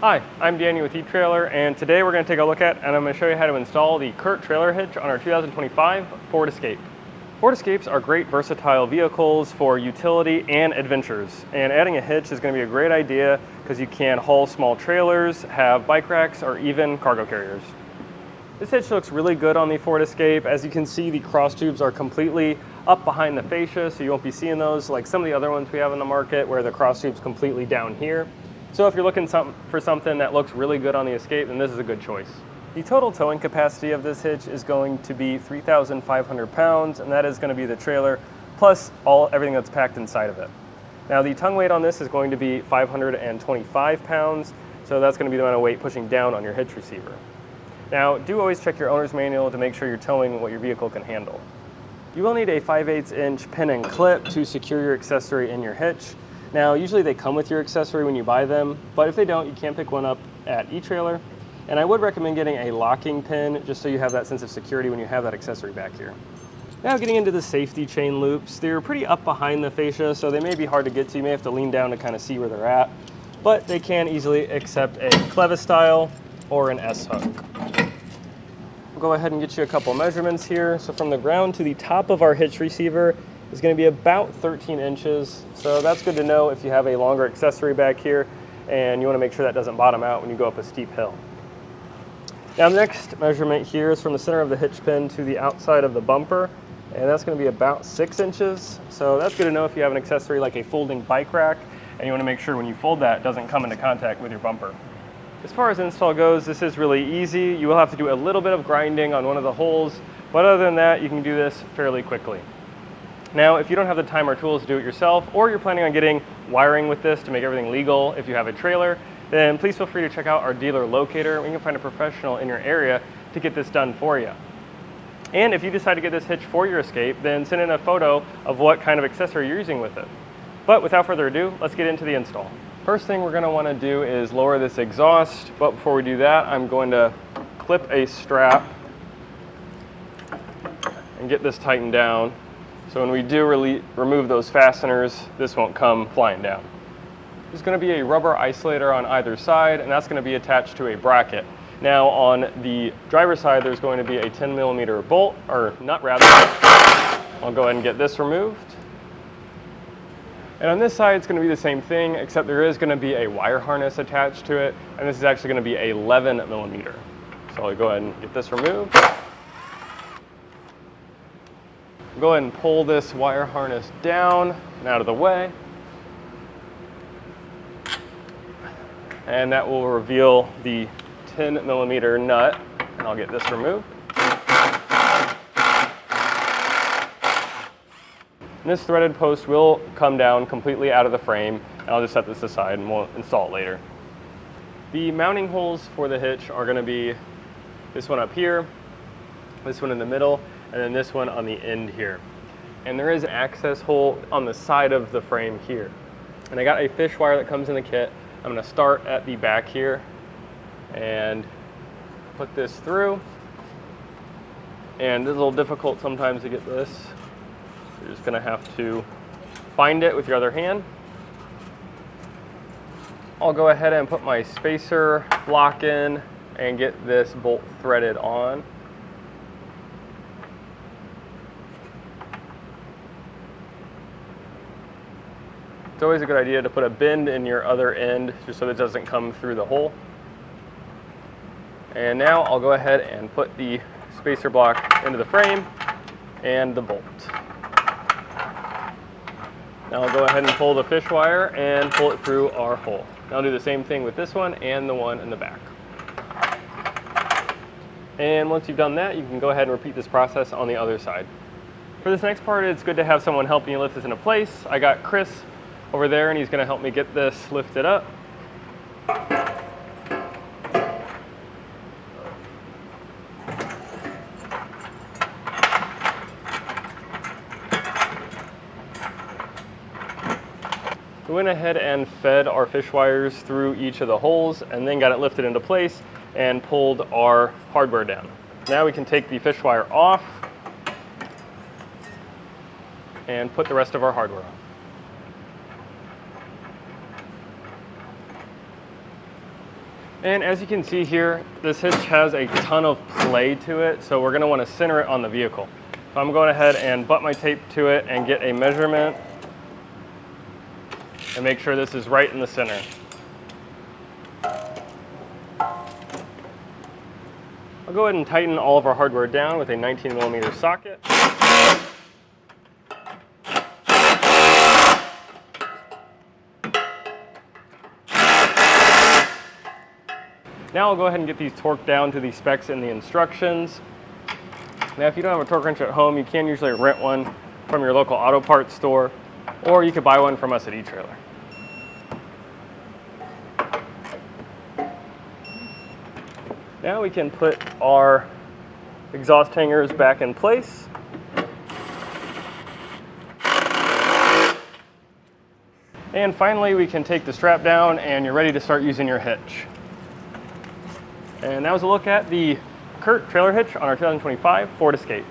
Hi, I'm Danny with eTrailer, and today we're going to take a look at, and I'm going to show you how to install the CURT Trailer Hitch on our 2025 Ford Escape. Ford Escapes are great versatile vehicles for utility and adventures, and adding a hitch is going to be a great idea because you can haul small trailers, have bike racks, or even cargo carriers. This hitch looks really good on the Ford Escape. As you can see, the cross tubes are completely up behind the fascia, so you won't be seeing those like some of the other ones we have in the market where the cross tube's completely down here. So if you're looking for something that looks really good on the Escape, then this is a good choice. The total towing capacity of this hitch is going to be 3,500 pounds, and that is going to be the trailer plus everything that's packed inside of it. Now the tongue weight on this is going to be 525 pounds, so that's going to be the amount of weight pushing down on your hitch receiver. Now do always check your owner's manual to make sure you're towing what your vehicle can handle. You will need a 5/8 inch pin and clip to secure your accessory in your hitch. Now, usually they come with your accessory when you buy them, but if they don't, you can pick one up at eTrailer. And I would recommend getting a locking pin just so you have that sense of security when you have that accessory back here. Now getting into the safety chain loops, they're pretty up behind the fascia, so they may be hard to get to. You may have to lean down to kind of see where they're at, but they can easily accept a clevis style or an S-hook. We'll go ahead and get you a couple measurements here. So from the ground to the top of our hitch receiver is going to be about 13 inches. So that's good to know if you have a longer accessory back here and you want to make sure that doesn't bottom out when you go up a steep hill. Now the next measurement here is from the center of the hitch pin to the outside of the bumper, and that's going to be about 6 inches. So that's good to know if you have an accessory like a folding bike rack and you want to make sure when you fold that it doesn't come into contact with your bumper. As far as install goes, this is really easy. You will have to do a little bit of grinding on one of the holes, but other than that, you can do this fairly quickly. Now, if you don't have the time or tools to do it yourself, or you're planning on getting wiring with this to make everything legal if you have a trailer, then please feel free to check out our dealer locator. We can find a professional in your area to get this done for you. And if you decide to get this hitch for your Escape, then send in a photo of what kind of accessory you're using with it. But without further ado, let's get into the install. First thing we're going to want to do is lower this exhaust, but before we do that, I'm going to clip a strap and get this tightened down. So when we do remove those fasteners, this won't come flying down. There's going to be a rubber isolator on either side, and that's going to be attached to a bracket. Now on the driver's side, there's going to be a 10mm bolt, or nut rather. I'll go ahead and get this removed. And on this side, it's going to be the same thing, except there is going to be a wire harness attached to it, and this is actually going to be 11mm. So I'll go ahead and get this removed. Go ahead and pull this wire harness down and out of the way. And that will reveal the 10mm nut, and I'll get this removed. And this threaded post will come down completely out of the frame, and I'll just set this aside and we'll install it later. The mounting holes for the hitch are going to be this one up here, this one in the middle, and then this one on the end here. And there is an access hole on the side of the frame here. And I got a fish wire that comes in the kit. I'm going to start at the back here and put this through. And this is a little difficult sometimes to get this. You're just going to have to find it with your other hand. I'll go ahead and put my spacer block in and get this bolt threaded on. It's always a good idea to put a bend in your other end just so it doesn't come through the hole. And now I'll go ahead and put the spacer block into the frame and the bolt. Now I'll go ahead and pull the fish wire and pull it through our hole. Now I'll do the same thing with this one and the one in the back. And once you've done that, you can go ahead and repeat this process on the other side. For this next part, it's good to have someone helping you lift this into place. I got Chris over there, and he's going to help me get this lifted up. We went ahead and fed our fish wires through each of the holes and then got it lifted into place and pulled our hardware down. Now we can take the fish wire off and put the rest of our hardware on. And as you can see here, this hitch has a ton of play to it, so we're going to want to center it on the vehicle. So I'm going ahead and butt my tape to it and get a measurement and make sure this is right in the center. I'll go ahead and tighten all of our hardware down with a 19mm socket. Now I'll go ahead and get these torqued down to the specs in the instructions. Now if you don't have a torque wrench at home, you can usually rent one from your local auto parts store, or you could buy one from us at eTrailer. Now we can put our exhaust hangers back in place. And finally, we can take the strap down and you're ready to start using your hitch. And that was a look at the CURT Trailer Hitch on our 2025 Ford Escape.